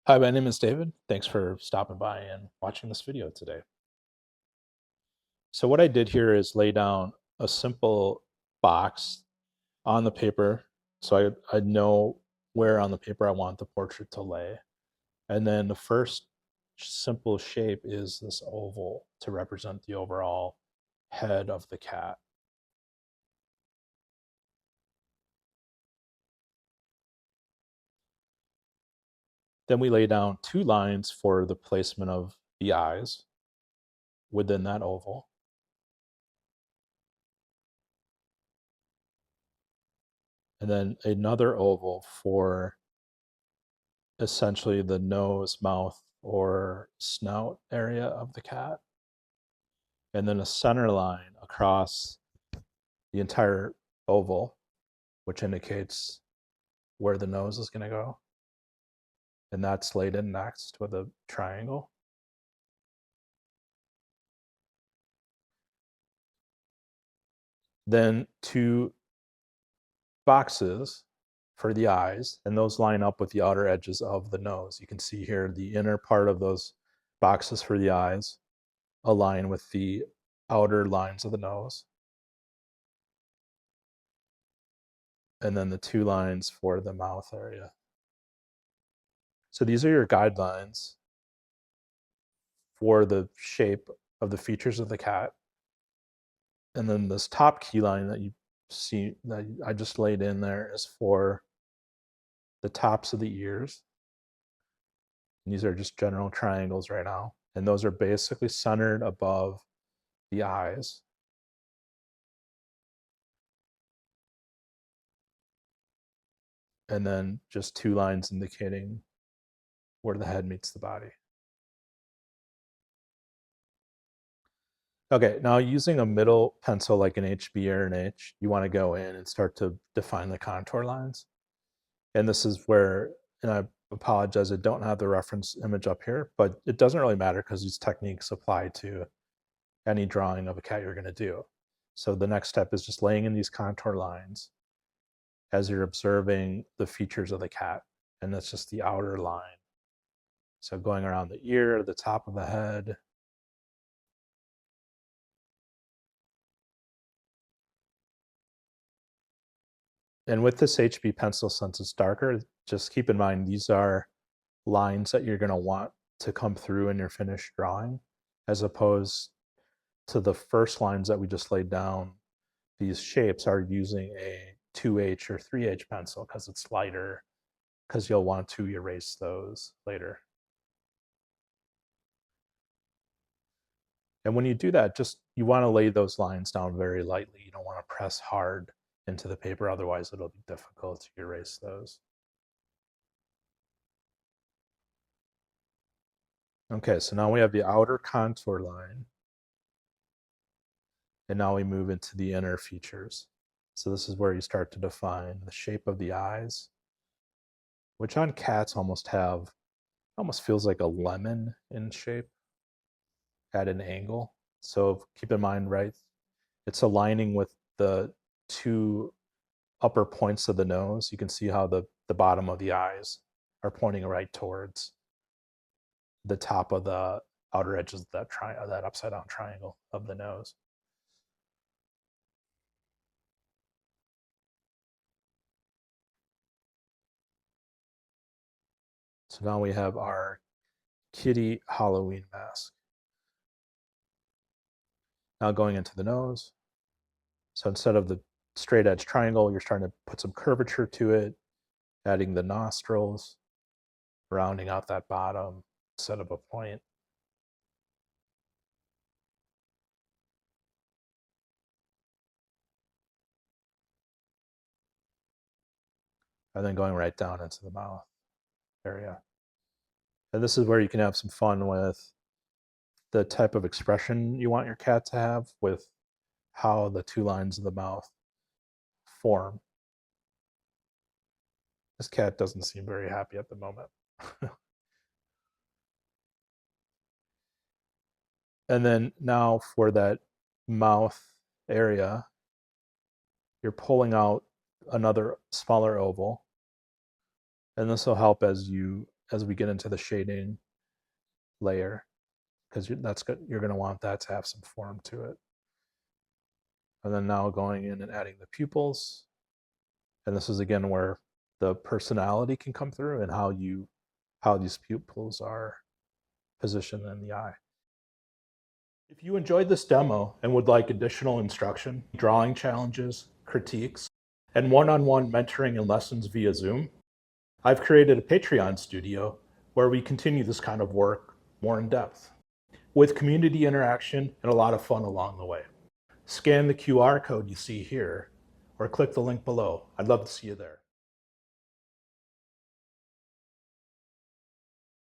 Hi, my name is David. Thanks for stopping by and watching this video today. So what I did here is lay down a simple box on the paper so I know where on the paper I want the portrait to lay. And then the first simple shape is this oval to represent the overall head of the cat. Then we lay down two lines for the placement of the eyes within that oval. And then another oval for essentially the nose, mouth, or snout area of the cat, and then a center line across the entire oval, which indicates where the nose is going to go. And that's laid in next with a triangle. Then two boxes for the eyes, and those line up with the outer edges of the nose. You can see here the inner part of those boxes for the eyes align with the outer lines of the nose. And then the two lines for the mouth area. So these are your guidelines for the shape of the features of the cat. And then this top key line that you see that I just laid in there is for the tops of the ears. And these are just general triangles right now. And those are basically centered above the eyes. And then just two lines indicating where the head meets the body. Okay, now using a middle pencil like an HB or an H, you want to go in and start to define the contour lines. And this is where, and I apologize, I don't have the reference image up here, but it doesn't really matter because these techniques apply to any drawing of a cat you're going to do. So the next step is just laying in these contour lines as you're observing the features of the cat. And that's just the outer line. So going around the ear, the top of the head. And with this HB pencil, since it's darker, just keep in mind these are lines that you're going to want to come through in your finished drawing, as opposed to the first lines that we just laid down. These shapes are using a 2H or 3H pencil because it's lighter, because you'll want to erase those later. And when you do that, just you want to lay those lines down very lightly. You don't want to press hard into the paper, otherwise it'll be difficult to erase those. Okay, so now we have the outer contour line. And now we move into the inner features. So this is where you start to define the shape of the eyes, which on cats almost feels like a lemon in shape at an angle. So keep in mind, right, it's aligning with the two upper points of the nose. You can see how the bottom of the eyes are pointing right towards the top of the outer edges of that upside down triangle of the nose. So now we have our kitty Halloween mask. Now going into the nose. So instead of the straight edge triangle, you're starting to put some curvature to it, adding the nostrils, rounding out that bottom, set up a point. And then going right down into the mouth area. And this is where you can have some fun with the type of expression you want your cat to have with how the two lines of the mouth form. This cat doesn't seem very happy at the moment. And then now for that mouth area, you're pulling out another smaller oval. And this will help as you as we get into the shading layer, because you're going to want that to have some form to it. And then now going in and adding the pupils. And this is again where the personality can come through and how these pupils are positioned in the eye. If you enjoyed this demo and would like additional instruction, drawing challenges, critiques, and one-on-one mentoring and lessons via Zoom, I've created a Patreon studio where we continue this kind of work more in depth, with community interaction and a lot of fun along the way. Scan the QR code you see here, or click the link below. I'd love to see you there.